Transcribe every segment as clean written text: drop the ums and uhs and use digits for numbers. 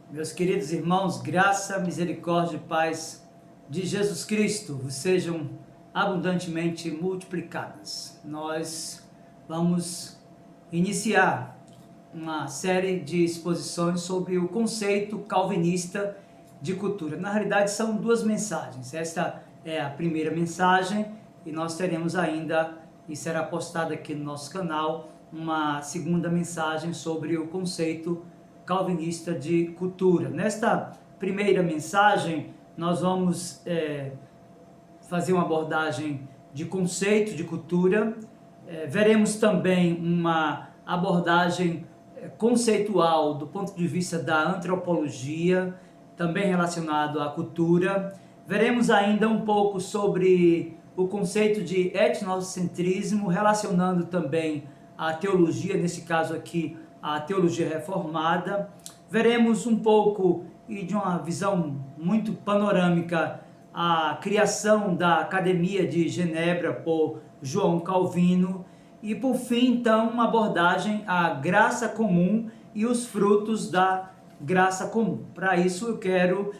Meus queridos irmãos, graça, misericórdia e paz de Jesus Cristo vos sejam abundantemente multiplicadas. Nós vamos iniciar uma série de exposições sobre o conceito calvinista de cultura. Na realidade, são duas mensagens. Esta é a primeira mensagem e nós teremos ainda, e será postada aqui no nosso canal, uma segunda mensagem sobre o conceito calvinista de cultura. Nesta primeira mensagem, nós vamos fazer uma abordagem de conceito de cultura. Veremos também uma abordagem conceitual do ponto de vista da antropologia, também relacionado à cultura. Veremos ainda um pouco sobre o conceito de etnocentrismo, relacionando também a teologia, nesse caso aqui, a teologia reformada. Veremos um pouco, e de uma visão muito panorâmica, a criação da Academia de Genebra por João Calvino. E por fim, então, uma abordagem à graça comum e os frutos da graça comum. Para isso eu quero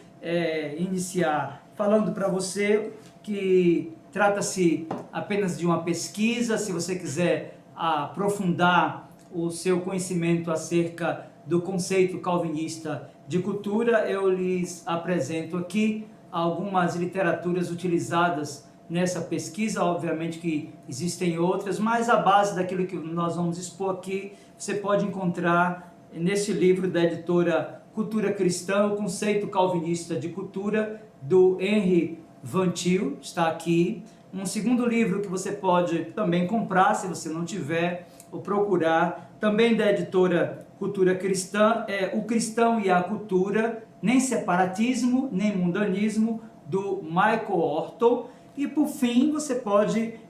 iniciar falando para você que trata-se apenas de uma pesquisa. Se você quiser aprofundar o seu conhecimento acerca do conceito calvinista de cultura, eu lhes apresento aqui algumas literaturas utilizadas nessa pesquisa. Obviamente que existem outras, mas a base daquilo que nós vamos expor aqui você pode encontrar nesse livro da editora Cultura Cristã, o conceito calvinista de cultura, do Henry Van Til, está aqui. Um segundo livro que você pode também comprar, se você não tiver, ou procurar, também da editora Cultura Cristã, é O Cristão e a Cultura, Nem Separatismo, Nem Mundanismo, do Michael Horton. E por fim, você pode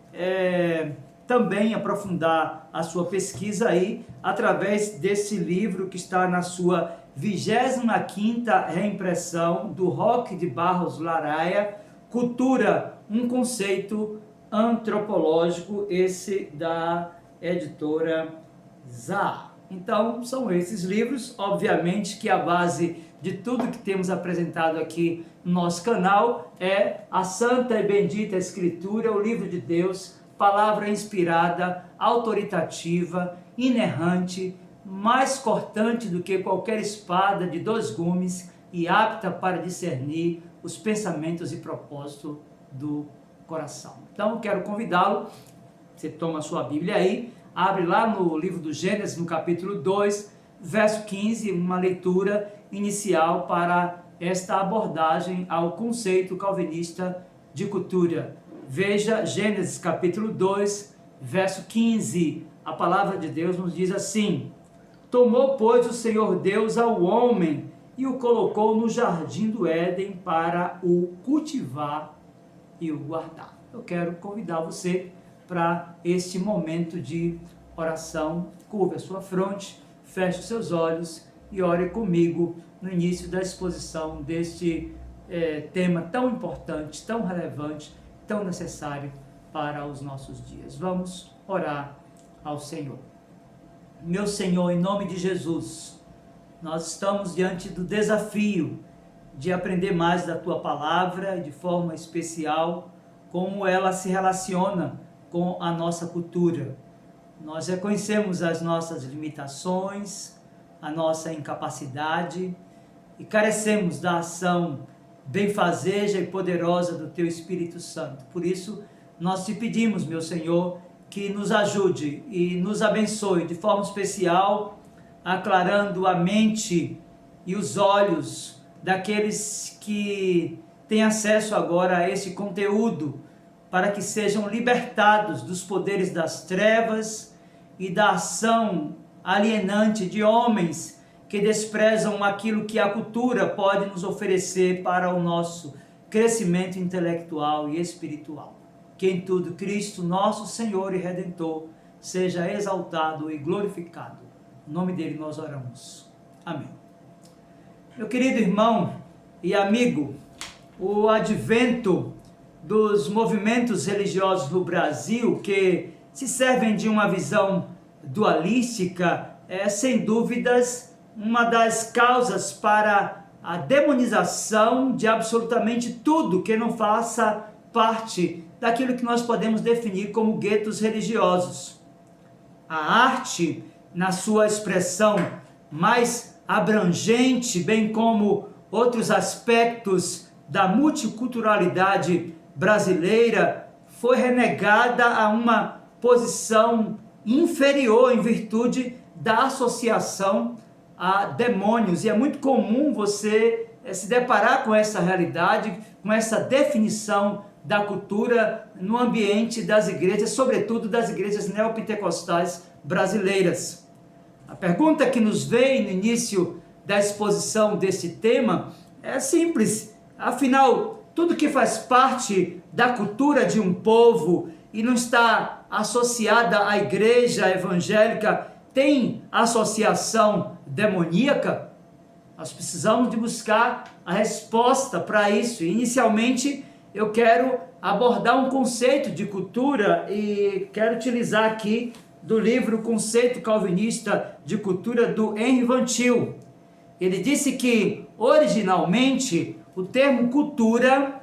também aprofundar a sua pesquisa aí, através desse livro que está na sua 25ª reimpressão, do Roque de Barros Laraia, Cultura, um conceito antropológico, esse da editora Zahar. Então, são esses livros. Obviamente que a base de tudo que temos apresentado aqui no nosso canal é a Santa e Bendita Escritura, o livro de Deus, palavra inspirada, autoritativa, inerrante, mais cortante do que qualquer espada de 2 gumes e apta para discernir os pensamentos e propósitos do coração. Então, eu quero convidá-lo, você toma a sua Bíblia aí, abre lá no livro do Gênesis, no capítulo 2, verso 15, uma leitura inicial para esta abordagem ao conceito calvinista de cultura. Veja Gênesis capítulo 2, verso 15. A palavra de Deus nos diz assim: Tomou, pois, o Senhor Deus ao homem e o colocou no jardim do Éden para o cultivar e o guardar. Eu quero convidar você para este momento de oração. Curva a sua fronte, feche os seus olhos e ore comigo no início da exposição deste tema tão importante, tão relevante, tão necessário para os nossos dias. Vamos orar ao Senhor. Meu Senhor, em nome de Jesus, nós estamos diante do desafio de aprender mais da Tua Palavra e de forma especial como ela se relaciona com a nossa cultura. Nós reconhecemos as nossas limitações, a nossa incapacidade e carecemos da ação benfazeja e poderosa do Teu Espírito Santo. Por isso, nós te pedimos, meu Senhor, que nos ajude e nos abençoe de forma especial, aclarando a mente e os olhos daqueles que têm acesso agora a esse conteúdo, para que sejam libertados dos poderes das trevas e da ação alienante de homens que desprezam aquilo que a cultura pode nos oferecer para o nosso crescimento intelectual e espiritual. Que em tudo Cristo, nosso Senhor e Redentor, seja exaltado e glorificado. Em nome dele nós oramos. Amém. Meu querido irmão e amigo, o advento dos movimentos religiosos no Brasil, que se servem de uma visão dualística, sem dúvidas uma das causas para a demonização de absolutamente tudo que não faça parte daquilo que nós podemos definir como guetos religiosos. A arte, na sua expressão mais abrangente, bem como outros aspectos da multiculturalidade brasileira, foi renegada a uma posição inferior em virtude da associação a demônios. E é muito comum você se deparar com essa realidade, com essa definição da cultura no ambiente das igrejas, sobretudo das igrejas neopentecostais brasileiras. A pergunta que nos vem no início da exposição desse tema é simples. Afinal, tudo que faz parte da cultura de um povo e não está associada à igreja evangélica tem associação demoníaca? Nós precisamos de buscar a resposta para isso. Inicialmente, eu quero abordar um conceito de cultura e quero utilizar aqui do livro Conceito Calvinista de Cultura, do Henri Van Til. Ele disse que, originalmente, o termo cultura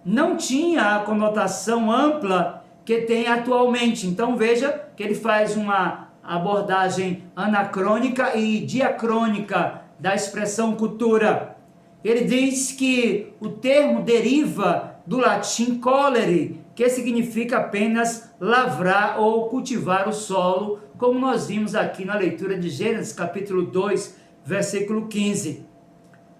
não tinha a conotação ampla que tem atualmente. Então veja que ele faz uma abordagem anacrônica e diacrônica da expressão cultura. Ele diz que o termo deriva do latim colere, que significa apenas lavrar ou cultivar o solo, como nós vimos aqui na leitura de Gênesis capítulo 2, versículo 15.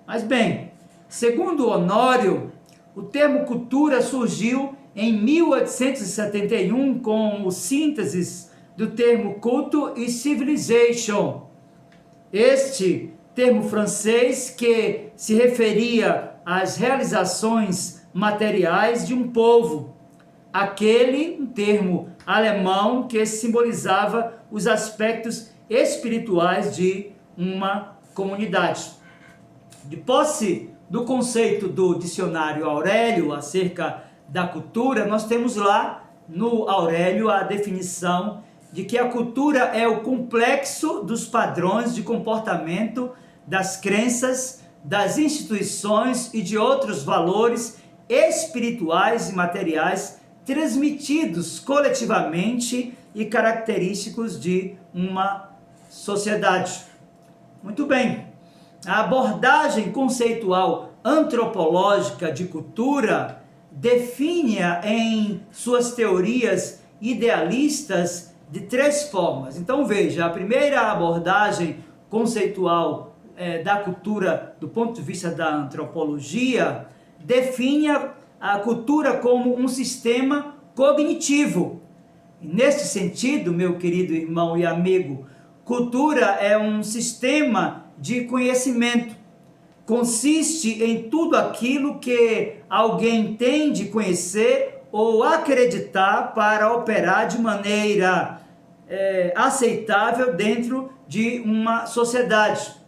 Mas bem, segundo Honório, o termo cultura surgiu em 1871 com o síntese do termo culto e civilization. Este termo francês que se referia às realizações materiais de um povo. Aquele, um termo alemão que simbolizava os aspectos espirituais de uma comunidade. De posse do conceito do dicionário Aurélio acerca da cultura, nós temos lá no Aurélio a definição de que a cultura é o complexo dos padrões de comportamento, das crenças, das instituições e de outros valores espirituais e materiais transmitidos coletivamente e característicos de uma sociedade. Muito bem, a abordagem conceitual antropológica de cultura define-a em suas teorias idealistas de três formas. Então veja, a primeira abordagem conceitual da cultura do ponto de vista da antropologia define a cultura como um sistema cognitivo. E nesse sentido, meu querido irmão e amigo, cultura é um sistema de conhecimento. Consiste em tudo aquilo que alguém tem de conhecer ou acreditar para operar de maneira aceitável dentro de uma sociedade.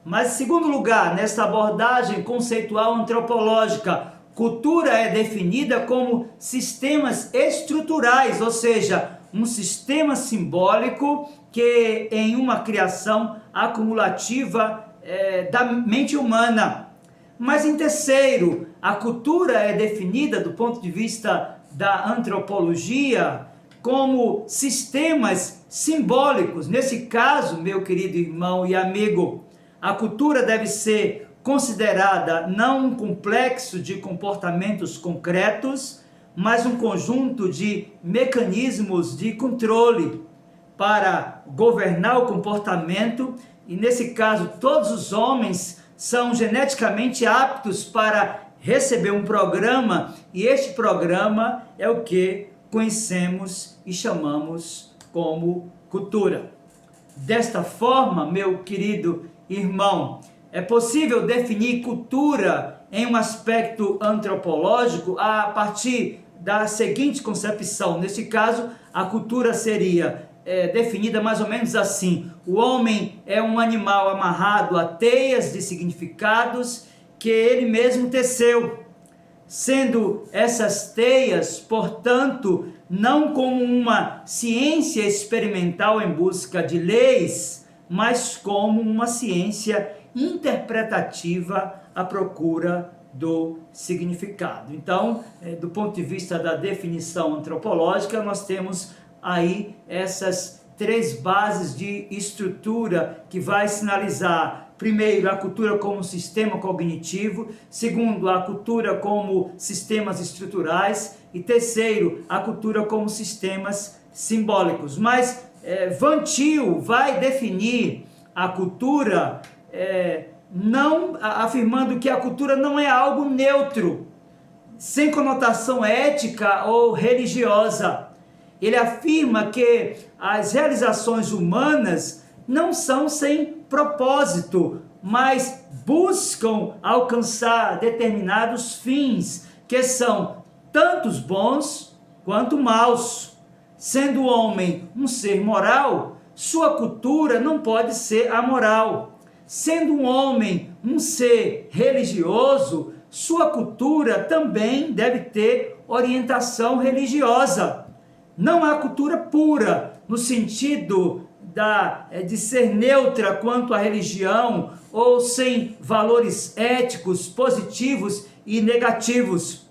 Mas, em segundo lugar, nessa abordagem conceitual antropológica, cultura é definida como sistemas estruturais, ou seja, um sistema simbólico que em uma criação acumulativa da mente humana. Mas em terceiro, a cultura é definida do ponto de vista da antropologia como sistemas simbólicos. Nesse caso, meu querido irmão e amigo, a cultura deve ser considerada não um complexo de comportamentos concretos, mas um conjunto de mecanismos de controle para governar o comportamento, e nesse caso todos os homens são geneticamente aptos para receber um programa, e este programa é o que conhecemos e chamamos como cultura. Desta forma, meu querido irmão, é possível definir cultura em um aspecto antropológico a partir da seguinte concepção. Nesse caso, a cultura seria definida mais ou menos assim: o homem é um animal amarrado a teias de significados que ele mesmo teceu, sendo essas teias, portanto, não como uma ciência experimental em busca de leis, mas como uma ciência interpretativa à procura do significado. Então, do ponto de vista da definição antropológica, nós temos aí essas três bases de estrutura que vai sinalizar, primeiro, a cultura como sistema cognitivo, segundo, a cultura como sistemas estruturais e terceiro, a cultura como sistemas simbólicos. Mas Van Til vai definir a cultura não afirmando que a cultura não é algo neutro, sem conotação ética ou religiosa. Ele afirma que as realizações humanas não são sem propósito, mas buscam alcançar determinados fins, que são tanto bons quanto maus. Sendo o homem um ser moral, sua cultura não pode ser amoral. Sendo um homem um ser religioso, sua cultura também deve ter orientação religiosa. Não há cultura pura, no sentido de ser neutra quanto à religião, ou sem valores éticos positivos e negativos.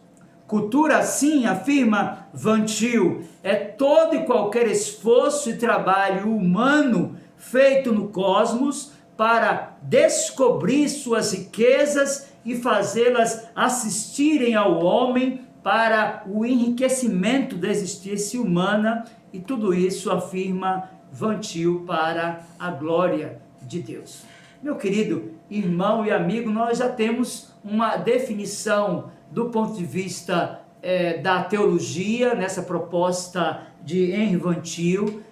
Cultura, assim, afirma Van Til, é todo e qualquer esforço e trabalho humano feito no cosmos para descobrir suas riquezas e fazê-las assistirem ao homem para o enriquecimento da existência humana, e tudo isso afirma Van Til para a glória de Deus. Meu querido irmão e amigo, nós já temos uma definição do ponto de vista da teologia, nessa proposta de Henri Van Til,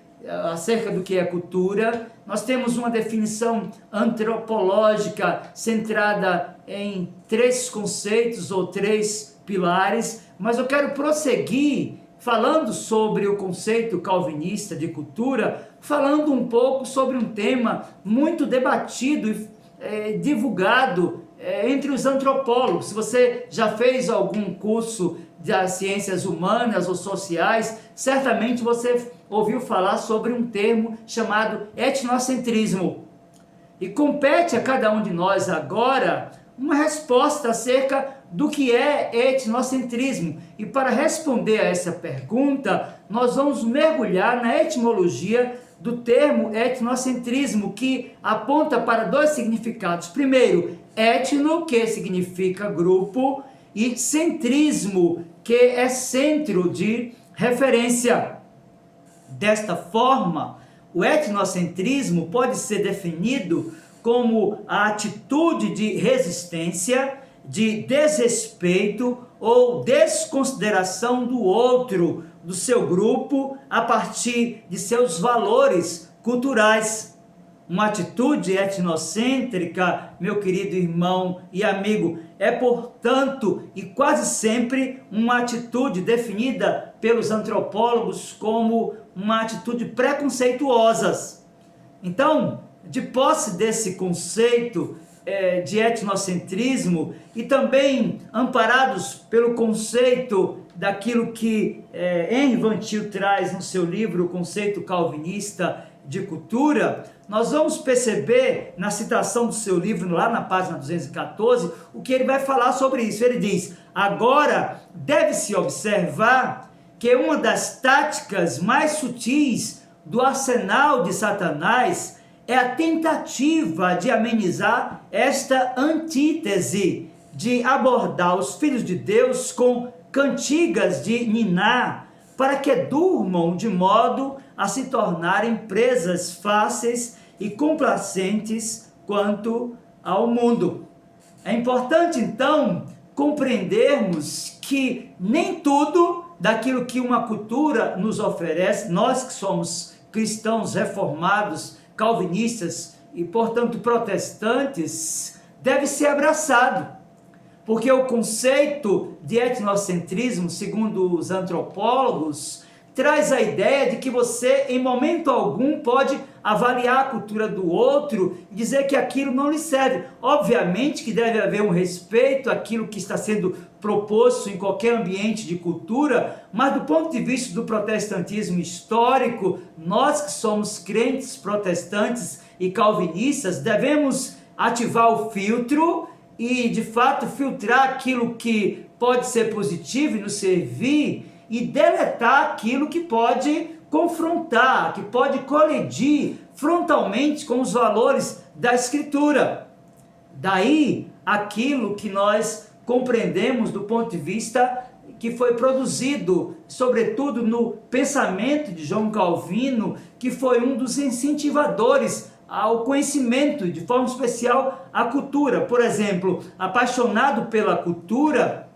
acerca do que é cultura. Nós temos uma definição antropológica centrada em três conceitos ou três pilares, mas eu quero prosseguir falando sobre o conceito calvinista de cultura, falando um pouco sobre um tema muito debatido e divulgado entre os antropólogos. Se você já fez algum curso das ciências humanas ou sociais, certamente você ouviu falar sobre um termo chamado etnocentrismo. E compete a cada um de nós agora uma resposta acerca do que é etnocentrismo. E para responder a essa pergunta, nós vamos mergulhar na etimologia do termo etnocentrismo, que aponta para dois significados. Primeiro, etno, que significa grupo, e centrismo, que é centro de referência. Desta forma, o etnocentrismo pode ser definido como a atitude de resistência, de desrespeito ou desconsideração do outro, do seu grupo, a partir de seus valores culturais. Uma atitude etnocêntrica, meu querido irmão e amigo, é, portanto, e quase sempre uma atitude definida pelos antropólogos como uma atitude preconceituosa. Então, de posse desse conceito de etnocentrismo e também amparados pelo conceito daquilo que Henri Van Til traz no seu livro, o conceito calvinista de cultura, nós vamos perceber na citação do seu livro, lá na página 214, o que ele vai falar sobre isso. Ele diz: agora deve-se observar que uma das táticas mais sutis do arsenal de Satanás é a tentativa de amenizar esta antítese, de abordar os filhos de Deus com cantigas de niná, para que durmam de modo a se tornarem presas fáceis e complacentes quanto ao mundo. É importante, então, compreendermos que nem tudo daquilo que uma cultura nos oferece, nós que somos cristãos reformados, calvinistas e, portanto, protestantes, deve ser abraçado. Porque o conceito de etnocentrismo, segundo os antropólogos, traz a ideia de que você, em momento algum, pode avaliar a cultura do outro e dizer que aquilo não lhe serve. Obviamente que deve haver um respeito àquilo que está sendo proposto em qualquer ambiente de cultura, mas do ponto de vista do protestantismo histórico, nós que somos crentes protestantes e calvinistas, devemos ativar o filtro e, de fato, filtrar aquilo que pode ser positivo e nos servir e deletar aquilo que pode confrontar, que pode colidir frontalmente com os valores da Escritura. Daí, aquilo que nós compreendemos do ponto de vista que foi produzido, sobretudo no pensamento de João Calvino, que foi um dos incentivadores ao conhecimento, de forma especial à cultura. Por exemplo, apaixonado pela cultura,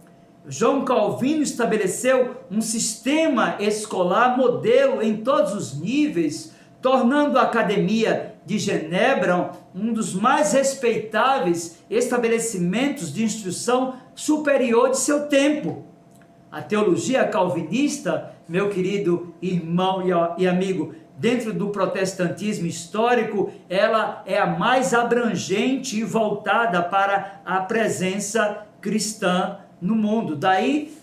João Calvino estabeleceu um sistema escolar modelo em todos os níveis, tornando a Academia de Genebra um dos mais respeitáveis estabelecimentos de instrução superior de seu tempo. A teologia calvinista, meu querido irmão e amigo, dentro do protestantismo histórico, ela é a mais abrangente e voltada para a presença cristã no mundo. Daí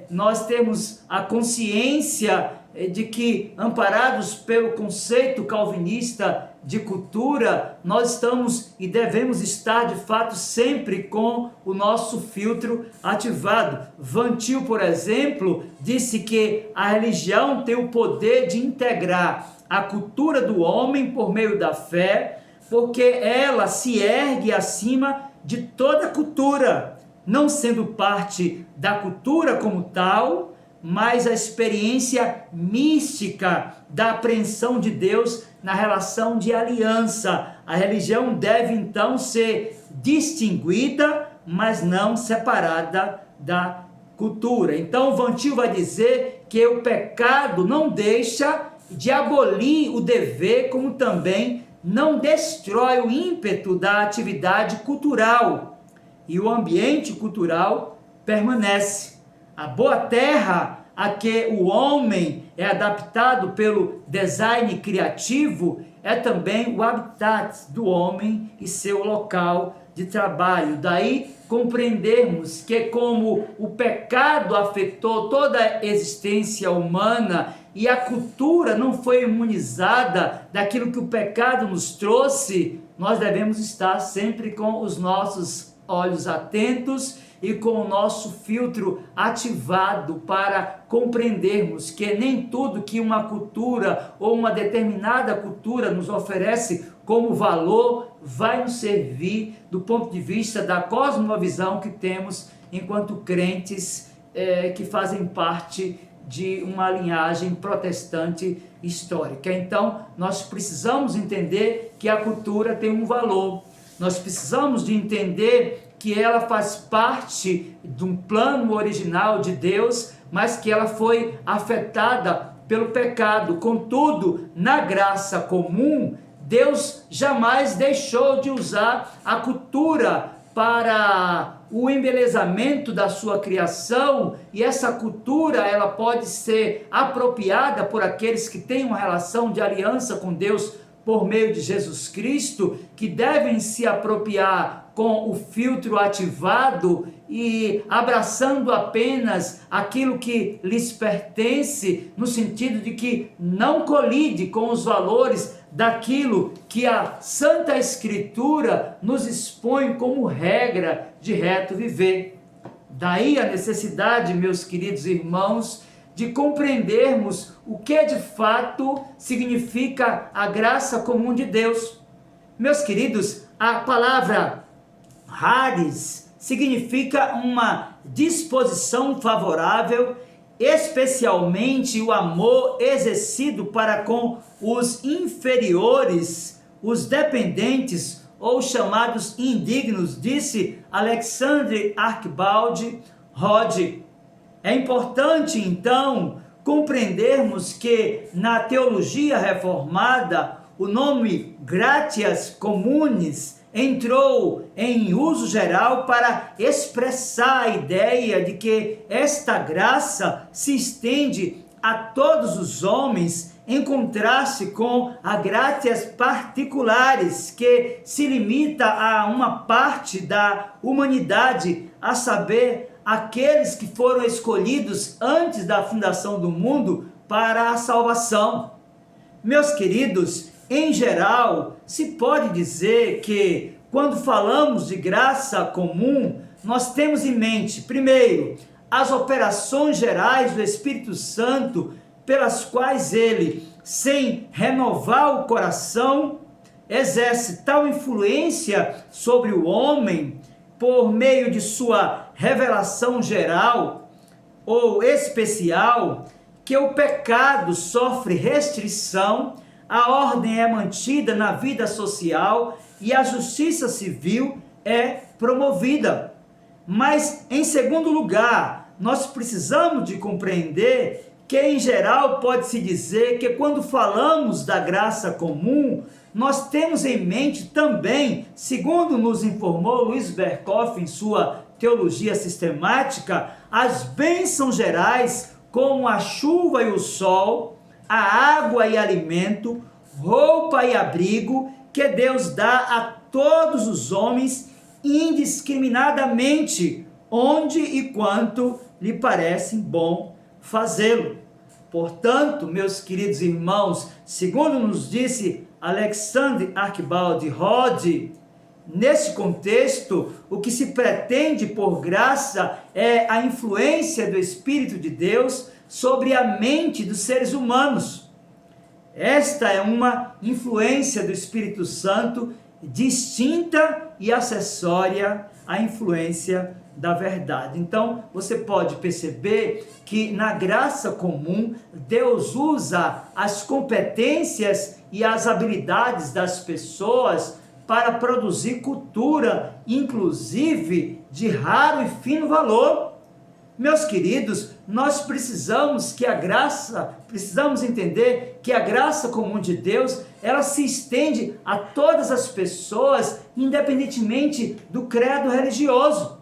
nós temos a consciência de que, amparados pelo conceito calvinista de cultura, nós estamos e devemos estar de fato sempre com o nosso filtro ativado. Van Til, por exemplo, disse que a religião tem o poder de integrar a cultura do homem por meio da fé, porque ela se ergue acima de toda cultura, não sendo parte da cultura como tal, mas a experiência mística da apreensão de Deus na relação de aliança. A religião deve então ser distinguida, mas não separada da cultura. Então Van Til vai dizer que o pecado não deixa de abolir o dever, como também não destrói o ímpeto da atividade cultural, e o ambiente cultural permanece. A boa terra a que o homem é adaptado pelo design criativo é também o habitat do homem e seu local de trabalho. Daí compreendermos que, como o pecado afetou toda a existência humana e a cultura não foi imunizada daquilo que o pecado nos trouxe, nós devemos estar sempre com os nossos olhos atentos e com o nosso filtro ativado para compreendermos que nem tudo que uma cultura ou uma determinada cultura nos oferece como valor vai nos servir do ponto de vista da cosmovisão que temos enquanto crentes que fazem parte de uma linhagem protestante histórica. Então, nós precisamos entender que a cultura tem um valor. Nós precisamos de entender que ela faz parte de um plano original de Deus, mas que ela foi afetada pelo pecado. Contudo, na graça comum, Deus jamais deixou de usar a cultura para o embelezamento da sua criação, e essa cultura ela pode ser apropriada por aqueles que têm uma relação de aliança com Deus por meio de Jesus Cristo, que devem se apropriar com o filtro ativado e abraçando apenas aquilo que lhes pertence, no sentido de que não colide com os valores daquilo que a Santa Escritura nos expõe como regra de reto viver. Daí a necessidade, meus queridos irmãos, de compreendermos o que de fato significa a graça comum de Deus. Meus queridos, a palavra charis significa uma disposição favorável, especialmente o amor exercido para com os inferiores, os dependentes ou chamados indignos, disse Alexandre Archibald Rod. É importante, então, compreendermos que na teologia reformada o nome gratias communis entrou em uso geral para expressar a ideia de que esta graça se estende a todos os homens, em contraste com a gratias particulares, que se limita a uma parte da humanidade, a saber, aqueles que foram escolhidos antes da fundação do mundo para a salvação. Meus queridos, em geral, se pode dizer que quando falamos de graça comum, nós temos em mente, primeiro, as operações gerais do Espírito Santo, pelas quais ele, sem renovar o coração, exerce tal influência sobre o homem, por meio de sua revelação geral ou especial, que o pecado sofre restrição, a ordem é mantida na vida social e a justiça civil é promovida. Mas, em segundo lugar, nós precisamos de compreender que, em geral, pode-se dizer que quando falamos da graça comum, nós temos em mente também, segundo nos informou Luiz Berkoff em sua Teologia Sistemática, as bênçãos gerais, como a chuva e o sol, a água e alimento, roupa e abrigo, que Deus dá a todos os homens indiscriminadamente, onde e quanto lhe parece bom fazê-lo. Portanto, meus queridos irmãos, segundo nos disse Alexandre Archibald Rod, nesse contexto, o que se pretende por graça é a influência do Espírito de Deus sobre a mente dos seres humanos. Esta é uma influência do Espírito Santo distinta e acessória à influência da verdade. Então, você pode perceber que na graça comum, Deus usa as competências e as habilidades das pessoas para produzir cultura, inclusive de raro e fino valor. Meus queridos, nós precisamos entender que a graça comum de Deus, ela se estende a todas as pessoas, independentemente do credo religioso.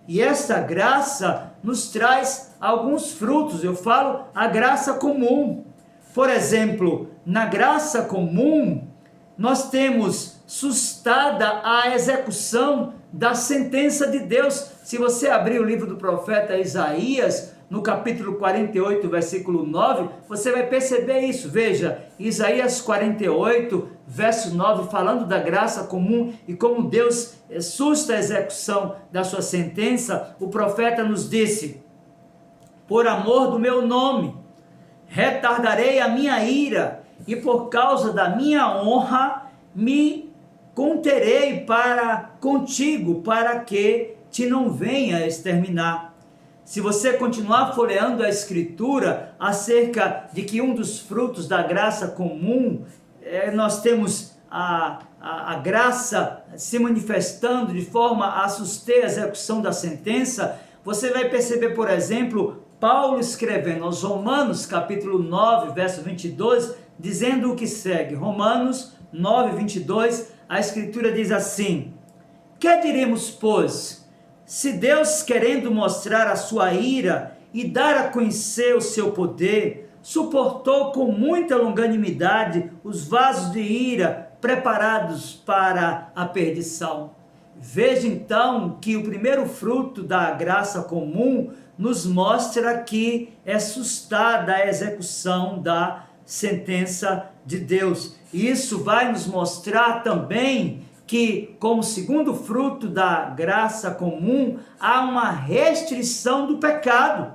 E esta graça nos traz alguns frutos. Eu falo a graça comum. Por exemplo, na graça comum, nós temos sustada a execução da sentença de Deus. Se você abrir o livro do profeta Isaías, no capítulo 48, versículo 9, você vai perceber isso. Veja, Isaías 48, verso 9, falando da graça comum e como Deus susta a execução da sua sentença, o profeta nos disse: por amor do meu nome, retardarei a minha ira, e por causa da minha honra, me conterei contigo, para que te não venha exterminar. Se você continuar folheando a Escritura acerca de que um dos frutos da graça comum, nós temos a graça se manifestando de forma a suster a execução da sentença, você vai perceber, por exemplo, Paulo escrevendo aos Romanos, capítulo 9, verso 22, dizendo o que segue. Romanos 9, 22, a Escritura diz assim: que diremos, pois? Se Deus, querendo mostrar a sua ira e dar a conhecer o seu poder, suportou com muita longanimidade os vasos de ira preparados para a perdição. Veja então que o primeiro fruto da graça comum nos mostra que é sustada a execução da sentença de Deus. Isso vai nos mostrar também que, como segundo fruto da graça comum, há uma restrição do pecado.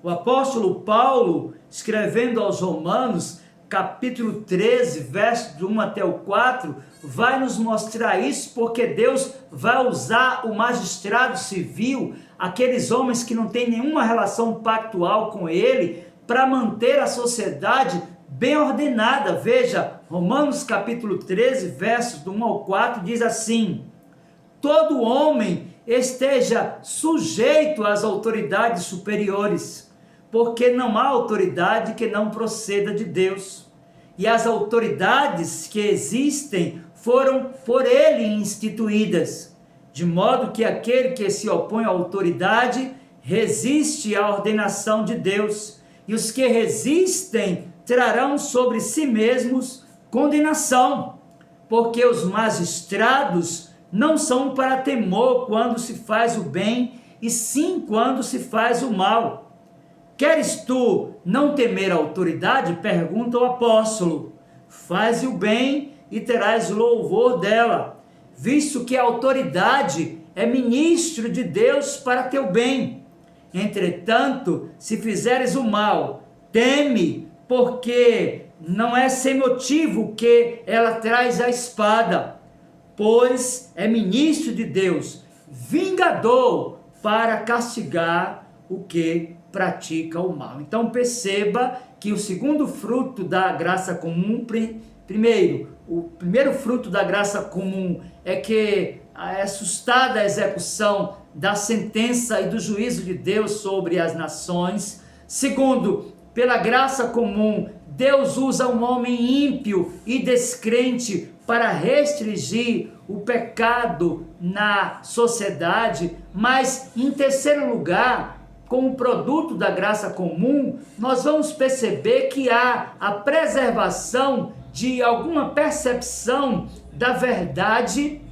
O apóstolo Paulo, escrevendo aos Romanos, capítulo 13, versos do 1 até o 4, vai nos mostrar isso, porque Deus vai usar o magistrado civil, aqueles homens que não têm nenhuma relação pactual com ele, para manter a sociedade bem ordenada. Veja, Romanos capítulo 13, versos do 1 ao 4, diz assim: todo homem esteja sujeito às autoridades superiores, porque não há autoridade que não proceda de Deus. E as autoridades que existem foram por ele instituídas, de modo que aquele que se opõe à autoridade resiste à ordenação de Deus, e os que resistem trarão sobre si mesmos condenação, porque os magistrados não são para temor quando se faz o bem, e sim quando se faz o mal. Queres tu não temer a autoridade? Pergunta o apóstolo. faze o bem e terás louvor dela, visto que a autoridade é ministro de Deus para teu bem. Entretanto, se fizeres o mal, teme, porque não é sem motivo que ela traz a espada, pois é ministro de Deus, vingador para castigar o que pratica o mal. Então perceba que o segundo fruto da graça comum, o primeiro fruto da graça comum é que é sustada a execução da sentença e do juízo de Deus sobre as nações. Segundo, pela graça comum, Deus usa um homem ímpio e descrente para restringir o pecado na sociedade. Mas, em terceiro lugar, como produto da graça comum, nós vamos perceber que há a preservação de alguma percepção da verdade,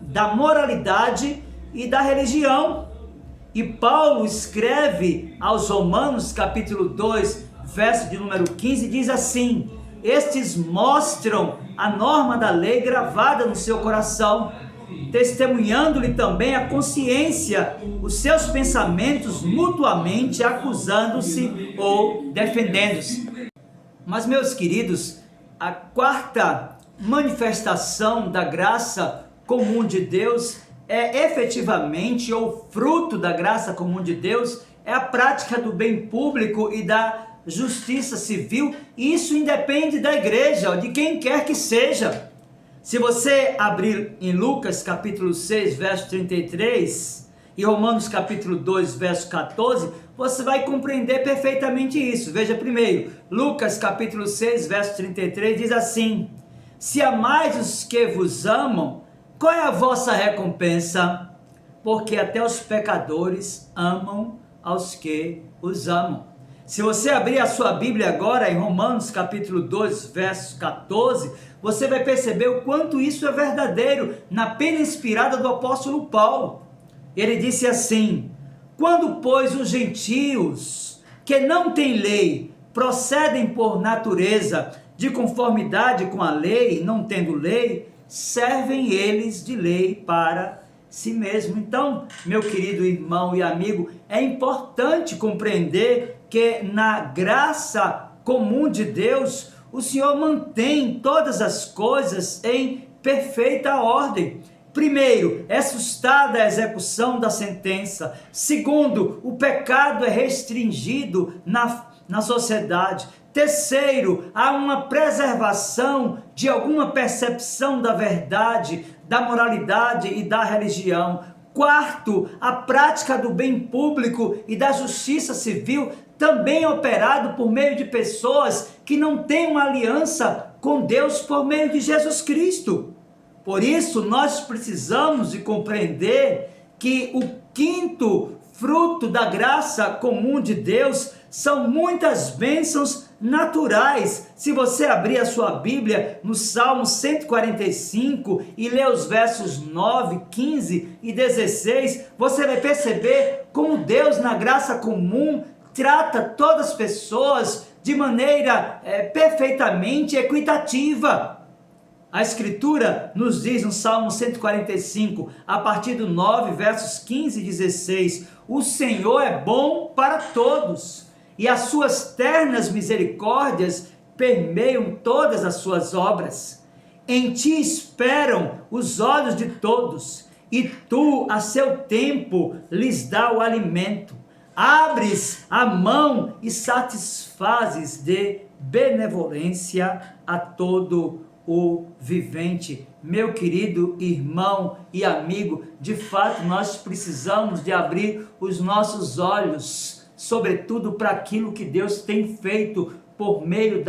da moralidade e da religião. E Paulo escreve aos Romanos, capítulo 2, verso de número 15, diz assim: estes mostram a norma da lei gravada no seu coração, testemunhando-lhe também a consciência, os seus pensamentos mutuamente acusando-se ou defendendo-se. Mas, meus queridos, a quarta manifestação da graça comum de Deus é efetivamente, ou fruto da graça comum de Deus, é a prática do bem público e da justiça civil. E isso independe da igreja, de quem quer que seja. Se você abrir em Lucas capítulo 6, verso 33 e Romanos capítulo 2, verso 14, você vai compreender perfeitamente isso. Veja primeiro, Lucas capítulo 6, verso 33 diz assim: se amais os que vos amam, qual é a vossa recompensa? Porque até os pecadores amam aos que os amam. Se você abrir a sua Bíblia agora em Romanos capítulo 2, verso 14, você vai perceber o quanto isso é verdadeiro na pena inspirada do apóstolo Paulo. Ele disse assim: quando, pois, os gentios que não têm lei procedem por natureza de conformidade com a lei, não tendo lei, servem eles de lei para si mesmo. Então, meu querido irmão e amigo, é importante compreender que na graça comum de Deus, o Senhor mantém todas as coisas em perfeita ordem. Primeiro, é sustada a execução da sentença. Segundo, o pecado é restringido na sociedade. Terceiro, há uma preservação de alguma percepção da verdade, da moralidade e da religião. Quarto, a prática do bem público e da justiça civil, também operado por meio de pessoas que não têm uma aliança com Deus por meio de Jesus Cristo. Por isso, nós precisamos de compreender que o quinto fruto da graça comum de Deus são muitas bênçãos naturais. Se você abrir a sua Bíblia no Salmo 145 e ler os versos 9, 15 e 16, você vai perceber como Deus, na graça comum, trata todas as pessoas de maneira perfeitamente equitativa. A Escritura nos diz no Salmo 145, a partir do 9, versos 15 e 16, o Senhor é bom para todos, e as suas ternas misericórdias permeiam todas as suas obras. Em ti esperam os olhos de todos, e tu, a seu tempo, lhes dá o alimento. Abres a mão e satisfazes de benevolência a todo o vivente. Meu querido irmão e amigo, de fato nós precisamos de abrir os nossos olhos, sobretudo para aquilo que Deus tem feito por meio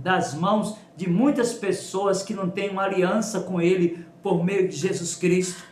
das mãos de muitas pessoas que não têm uma aliança com Ele por meio de Jesus Cristo.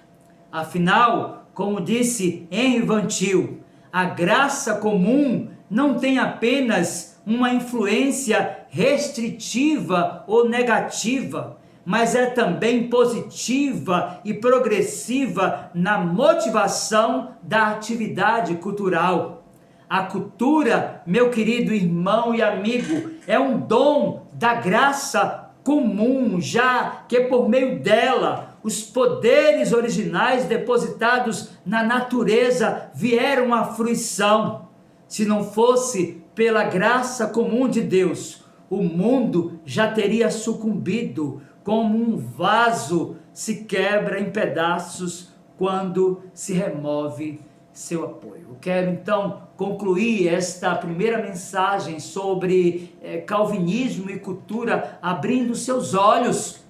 Afinal, como disse Henry Van Til, a graça comum não tem apenas uma influência restritiva ou negativa, mas é também positiva e progressiva na motivação da atividade cultural. A cultura, meu querido irmão e amigo, é um dom da graça comum, já que por meio dela os poderes originais depositados na natureza vieram à fruição. Se não fosse pela graça comum de Deus, o mundo já teria sucumbido, como um vaso se quebra em pedaços quando se remove seu apoio. Eu quero então concluir esta primeira mensagem sobre calvinismo e cultura abrindo seus olhos.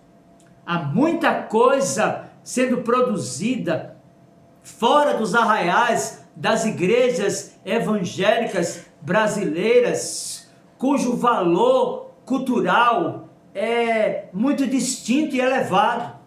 Há muita coisa sendo produzida fora dos arraiais das igrejas evangélicas brasileiras, cujo valor cultural é muito distinto e elevado.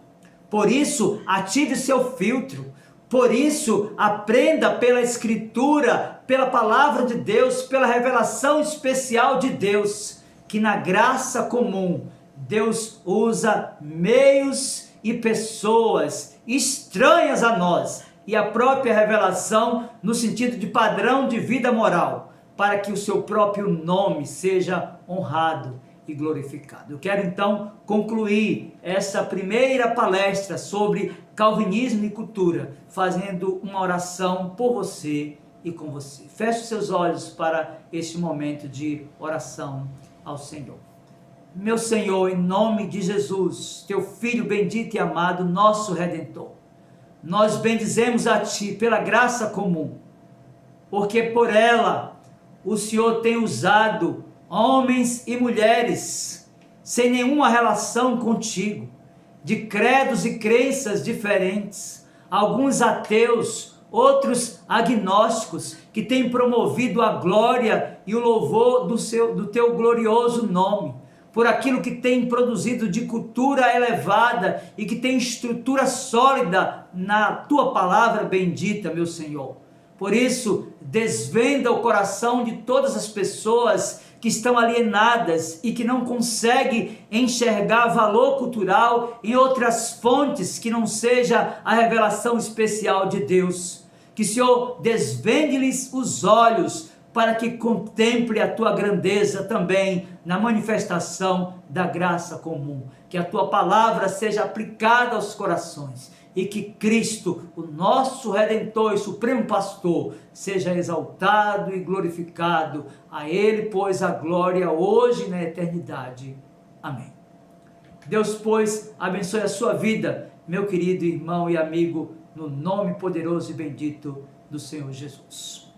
Por isso, ative seu filtro. Por isso, aprenda pela Escritura, pela Palavra de Deus, pela revelação especial de Deus, que na graça comum, Deus usa meios e pessoas estranhas a nós, e a própria revelação no sentido de padrão de vida moral, para que o seu próprio nome seja honrado e glorificado. Eu quero então concluir essa primeira palestra sobre calvinismo e cultura, fazendo uma oração por você e com você. Feche seus olhos para este momento de oração ao Senhor. Meu Senhor, em nome de Jesus, teu Filho bendito e amado, nosso Redentor, nós bendizemos a Ti pela graça comum, porque por ela o Senhor tem usado homens e mulheres sem nenhuma relação contigo, de credos e crenças diferentes, alguns ateus, outros agnósticos, que têm promovido a glória e o louvor do teu glorioso nome, por aquilo que tem produzido de cultura elevada e que tem estrutura sólida na tua palavra bendita, meu Senhor. Por isso, desvenda o coração de todas as pessoas que estão alienadas e que não conseguem enxergar valor cultural em outras fontes que não seja a revelação especial de Deus. Que o Senhor desvende-lhes os olhos para que contemple a tua grandeza também na manifestação da graça comum. Que a tua palavra seja aplicada aos corações e que Cristo, o nosso Redentor e Supremo Pastor, seja exaltado e glorificado. A Ele, pois, a glória hoje e na eternidade. Amém. Deus, pois, abençoe a sua vida, meu querido irmão e amigo, no nome poderoso e bendito do Senhor Jesus.